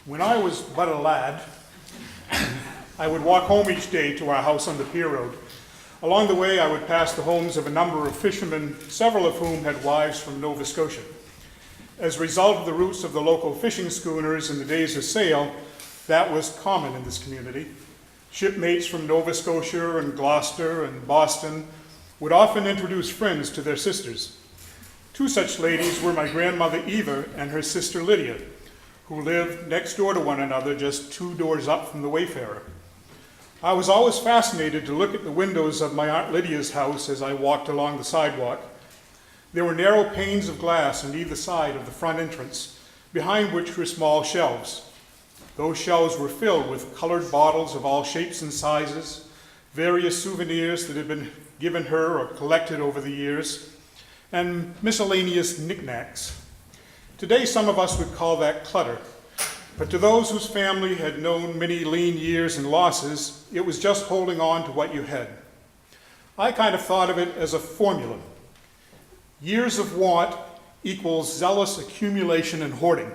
When I was but a lad, I would walk home each day to our house on the Pier Road. Along the way, I would pass the homes of a number of fishermen, several of whom had wives from Nova Scotia. As a result of the routes of the local fishing schooners in the days of sail, that was common in this community. Shipmates from Nova Scotia and Gloucester and Boston would often introduce friends to their sisters. Two such ladies were my grandmother Eva and her sister Lydia, who lived next door to one another, just 2 doors up from the Wayfarer. I was always fascinated to look at the windows of my Aunt Lydia's house as I walked along the sidewalk. There were narrow panes of glass on either side of the front entrance, behind which were small shelves. Those shelves were filled with colored bottles of all shapes and sizes, various souvenirs that had been given her or collected over the years, and miscellaneous knickknacks. Today, some of us would call that clutter, but to those whose family had known many lean years and losses, it was just holding on to what you had. I kind of thought of it as a formula. Years of want equals zealous accumulation and hoarding.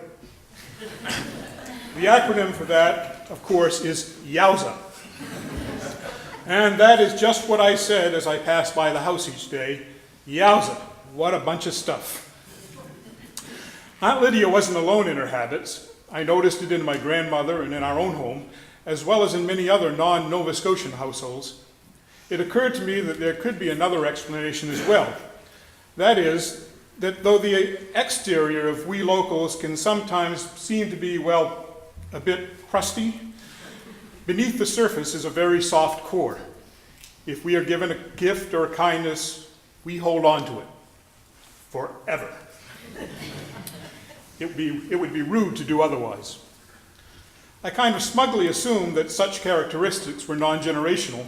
The acronym for that, of course, is YOWZA. And that is just what I said as I passed by the house each day. Yowza, what a bunch of stuff. Aunt Lydia wasn't alone in her habits. I noticed it in my grandmother and in our own home, as well as in many other non-Nova Scotian households. It occurred to me that there could be another explanation as well. That is, that though the exterior of we locals can sometimes seem to be, well, a bit crusty, beneath the surface is a very soft core. If we are given a gift or a kindness, we hold on to it forever. It would be rude to do otherwise. I kind of smugly assumed that such characteristics were non-generational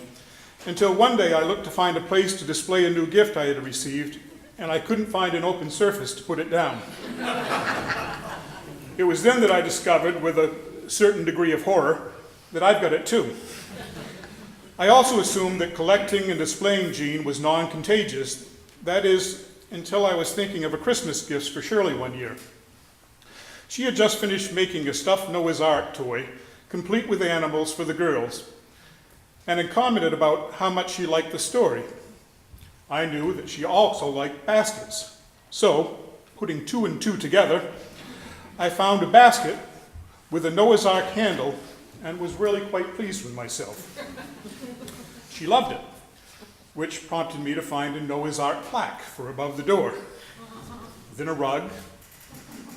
until one day I looked to find a place to display a new gift I had received, and I couldn't find an open surface to put it down. It was then that I discovered, with a certain degree of horror, that I've got it too. I also assumed that collecting and displaying Jean was non-contagious, that is, until I was thinking of a Christmas gift for Shirley one year. She had just finished making a stuffed Noah's Ark toy, complete with animals for the girls, and had commented about how much she liked the story. I knew that she also liked baskets. So, putting 2 and 2 together, I found a basket with a Noah's Ark handle and was really quite pleased with myself. She loved it, which prompted me to find a Noah's Ark plaque for above the door. Then a rug,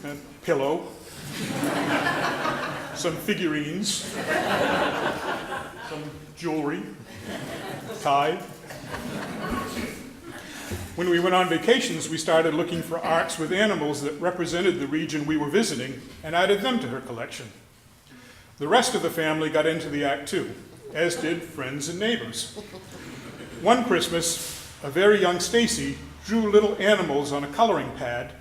a pillow, some figurines, some jewelry, tie. When we went on vacations, we started looking for arks with animals that represented the region we were visiting and added them to her collection. The rest of the family got into the act too, as did friends and neighbors. One Christmas, a very young Stacy drew little animals on a coloring pad,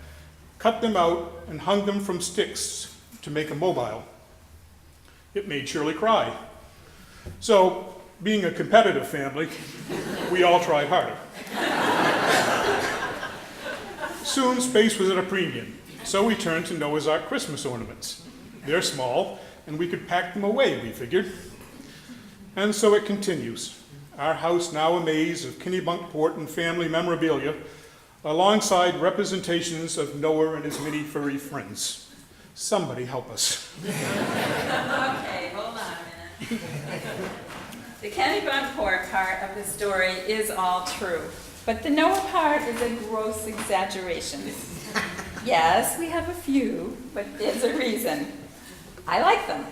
cut them out, and hung them from sticks to make a mobile. It made Shirley cry. So, being a competitive family, we all tried harder. Soon, space was at a premium, so we turned to Noah's Ark Christmas ornaments. They're small, and we could pack them away, we figured. And so it continues. Our house now a maze of Kennebunkport and family memorabilia, alongside representations of Noah and his many furry friends. Somebody help us. Okay, hold on a minute. The Kennebunkport part of the story is all true, but the Noah part is a gross exaggeration. Yes, we have a few, but there's a reason. I like them,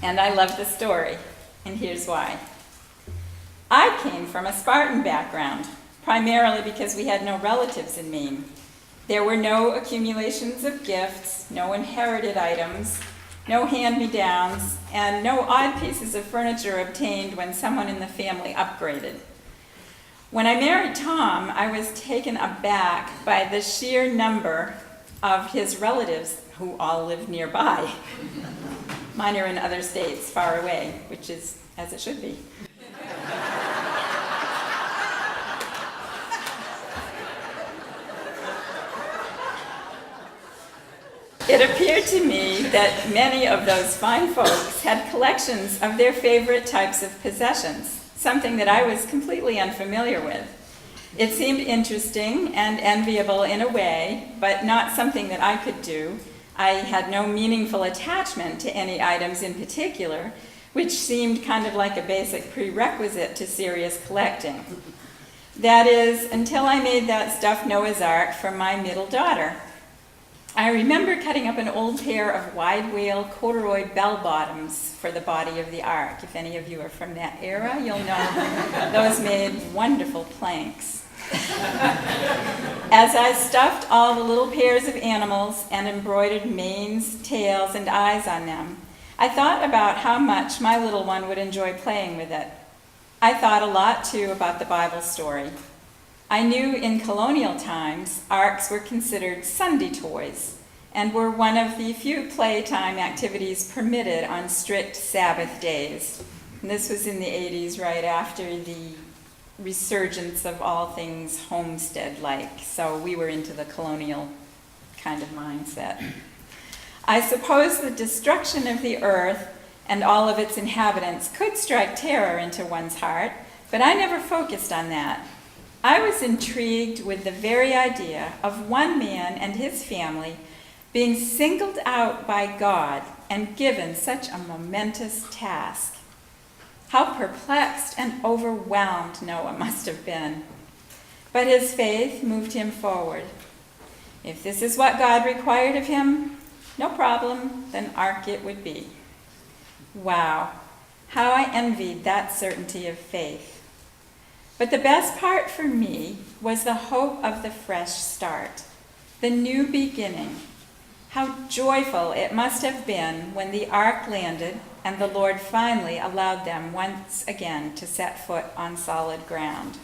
and I love the story, and here's why. I came from a Spartan background, primarily because we had no relatives in Maine. There were no accumulations of gifts, no inherited items, no hand-me-downs, and no odd pieces of furniture obtained when someone in the family upgraded. When I married Tom, I was taken aback by the sheer number of his relatives who all lived nearby. Mine are in other states, far away, which is as it should be. It appeared to me that many of those fine folks had collections of their favorite types of possessions, something that I was completely unfamiliar with. It seemed interesting and enviable in a way, but not something that I could do. I had no meaningful attachment to any items in particular, which seemed kind of like a basic prerequisite to serious collecting. That is, until I made that stuffed Noah's Ark for my middle daughter. I remember cutting up an old pair of wide whale corduroy bell-bottoms for the body of the ark. If any of you are from that era, you'll know those made wonderful planks. As I stuffed all the little pairs of animals and embroidered manes, tails, and eyes on them, I thought about how much my little one would enjoy playing with it. I thought a lot, too, about the Bible story. I knew in colonial times, arks were considered Sunday toys and were one of the few playtime activities permitted on strict Sabbath days. And this was in the 80s, right after the resurgence of all things homestead-like. So we were into the colonial kind of mindset. I suppose the destruction of the earth and all of its inhabitants could strike terror into one's heart, but I never focused on that. I was intrigued with the very idea of one man and his family being singled out by God and given such a momentous task. How perplexed and overwhelmed Noah must have been. But his faith moved him forward. If this is what God required of him, no problem, then ark it would be. Wow, how I envied that certainty of faith. But the best part for me was the hope of the fresh start, the new beginning. How joyful it must have been when the ark landed and the Lord finally allowed them once again to set foot on solid ground.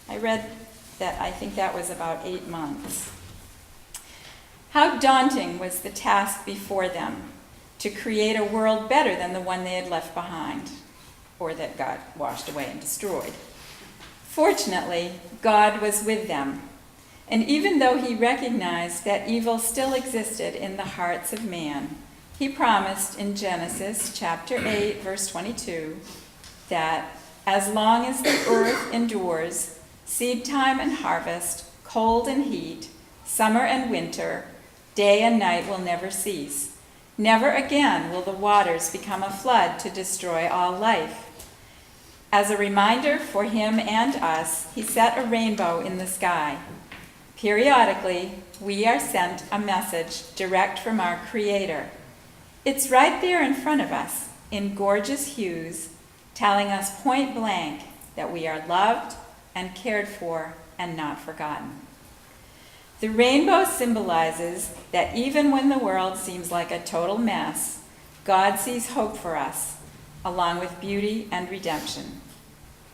I read that I think that was about 8 months. How daunting was the task before them to create a world better than the one they had left behind, or that got washed away and destroyed. Fortunately, God was with them, and even though he recognized that evil still existed in the hearts of man, he promised in Genesis chapter 8, verse 22, that as long as the earth endures, seed time and harvest, cold and heat, summer and winter, day and night will never cease. Never again will the waters become a flood to destroy all life. As a reminder for him and us, he set a rainbow in the sky. Periodically, we are sent a message direct from our Creator. It's right there in front of us, in gorgeous hues, telling us point blank that we are loved and cared for and not forgotten. The rainbow symbolizes that even when the world seems like a total mess, God sees hope for us, along with beauty and redemption.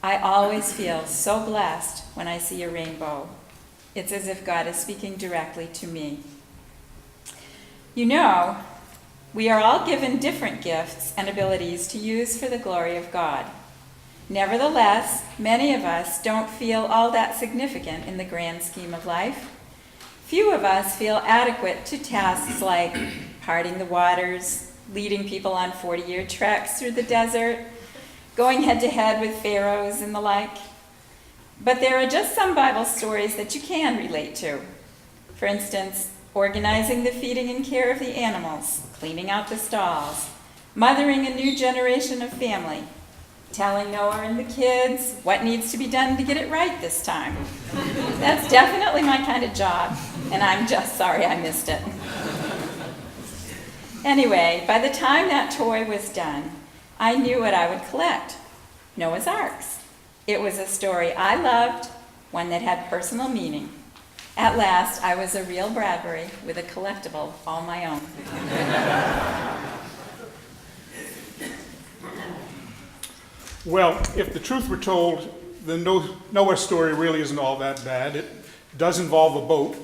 I always feel so blessed when I see a rainbow. It's as if God is speaking directly to me. You know, we are all given different gifts and abilities to use for the glory of God. Nevertheless, many of us don't feel all that significant in the grand scheme of life. Few of us feel adequate to tasks like parting the waters, leading people on 40-year treks through the desert, going head-to-head with pharaohs and the like. But there are just some Bible stories that you can relate to. For instance, organizing the feeding and care of the animals, cleaning out the stalls, mothering a new generation of family, telling Noah and the kids what needs to be done to get it right this time. That's definitely my kind of job, and I'm just sorry I missed it. Anyway, by the time that toy was done, I knew what I would collect: Noah's Arks. It was a story I loved, one that had personal meaning. At last, I was a real Bradbury with a collectible all my own. Well, if the truth were told, the Noah story really isn't all that bad. It does involve a boat,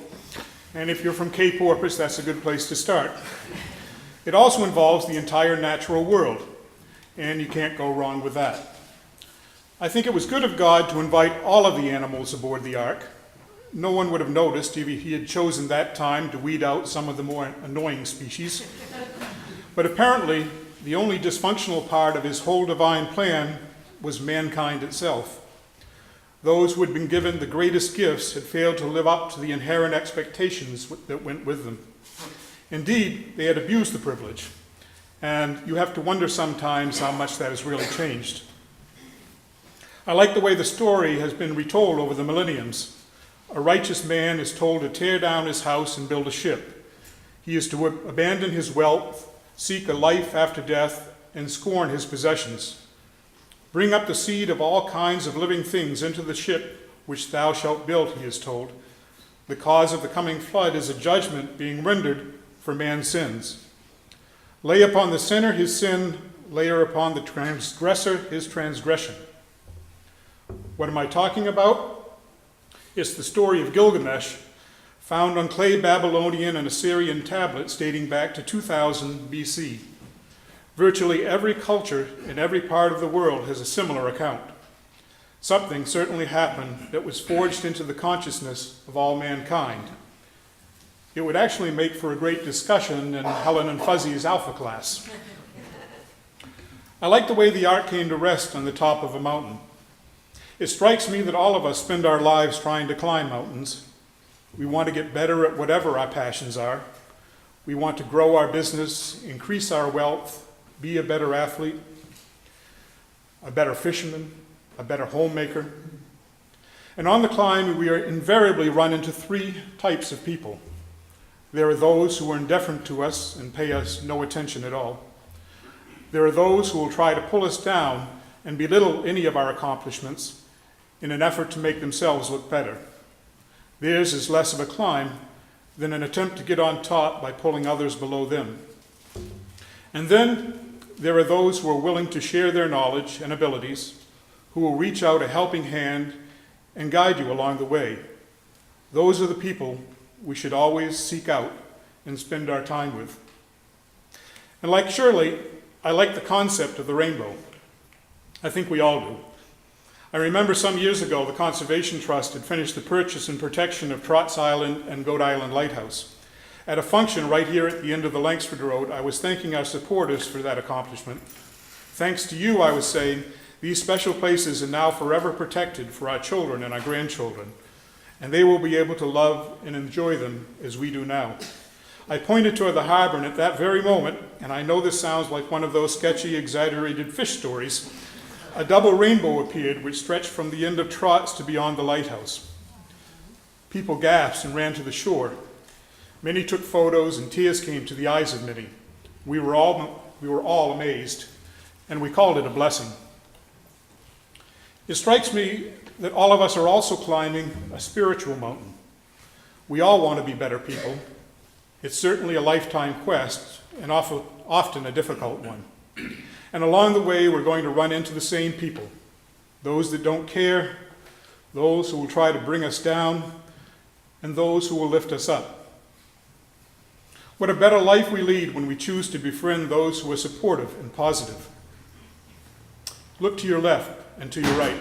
and if you're from Cape Porpoise, that's a good place to start. It also involves the entire natural world, and you can't go wrong with that. I think it was good of God to invite all of the animals aboard the ark. no one would have noticed if he had chosen that time to weed out some of the more annoying species. But apparently, the only dysfunctional part of his whole divine plan was mankind itself. Those who had been given the greatest gifts had failed to live up to the inherent expectations that went with them. Indeed, they had abused the privilege, and you have to wonder sometimes how much that has really changed. I like the way the story has been retold over the millenniums. A righteous man is told to tear down his house and build a ship. He is to abandon his wealth, seek a life after death, and scorn his possessions. Bring up the seed of all kinds of living things into the ship which thou shalt build, he is told. The cause of the coming flood is a judgment being rendered for man's sins. Lay upon the sinner his sin, lay upon the transgressor his transgression. What am I talking about? It's the story of Gilgamesh, found on clay Babylonian and Assyrian tablets dating back to 2000 BC. Virtually every culture in every part of the world has a similar account. Something certainly happened that was forged into the consciousness of all mankind. It would actually make for a great discussion in Helen and Fuzzy's Alpha class. I like the way the ark came to rest on the top of a mountain. It strikes me that all of us spend our lives trying to climb mountains. We want to get better at whatever our passions are. We want to grow our business, increase our wealth, be a better athlete, a better fisherman, a better homemaker. And on the climb, we are invariably run into three types of people. There are those who are indifferent to us and pay us no attention at all. There are those who will try to pull us down and belittle any of our accomplishments in an effort to make themselves look better. Theirs is less of a climb than an attempt to get on top by pulling others below them. And then there are those who are willing to share their knowledge and abilities, who will reach out a helping hand and guide you along the way. Those are the people we should always seek out and spend our time with. And like Shirley, I like the concept of the rainbow. I think we all do. I remember some years ago, the Conservation Trust had finished the purchase and protection of Trotz Island and Goat Island Lighthouse. At a function right here at the end of the Langsford Road, I was thanking our supporters for that accomplishment. Thanks to you, I was saying, these special places are now forever protected for our children and our grandchildren, and they will be able to love and enjoy them as we do now. I pointed toward the harbor, and at that very moment, and I know this sounds like one of those sketchy, exaggerated fish stories, a double rainbow appeared which stretched from the end of Trotz to beyond the lighthouse. People gasped and ran to the shore. Many took photos, and tears came to the eyes of many. We were all amazed, and we called it a blessing. It strikes me that all of us are also climbing a spiritual mountain. We all want to be better people. It's certainly a lifetime quest, and often a difficult one. And along the way, we're going to run into the same people, those that don't care, those who will try to bring us down, and those who will lift us up. What a better life we lead when we choose to befriend those who are supportive and positive. Look to your left and to your right.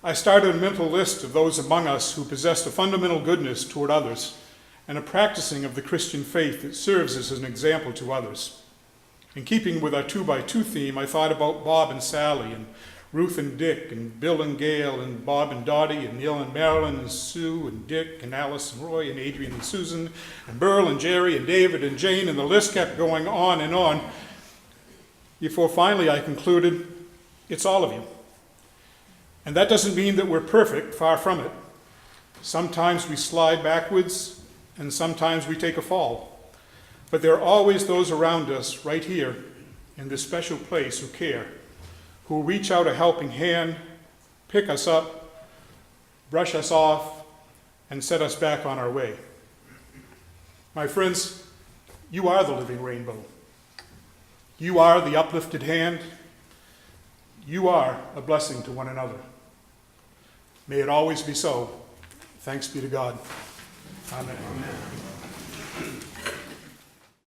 I started a mental list of those among us who possessed a fundamental goodness toward others and a practicing of the Christian faith that serves as an example to others. In keeping with our 2x2 theme, I thought about Bob and Sally, and Ruth and Dick, and Bill and Gail, and Bob and Dottie, and Neil and Marilyn, and Sue and Dick, and Alice and Roy, and Adrian and Susan, and Burl and Jerry, and David and Jane, and the list kept going on and on, before finally I concluded, it's all of you. And that doesn't mean that we're perfect, far from it. Sometimes we slide backwards, and sometimes we take a fall. But there are always those around us right here in this special place who care, who reach out a helping hand, pick us up, brush us off, and set us back on our way. My friends, you are the living rainbow. You are the uplifted hand. You are a blessing to one another. May it always be so. Thanks be to God. Amen.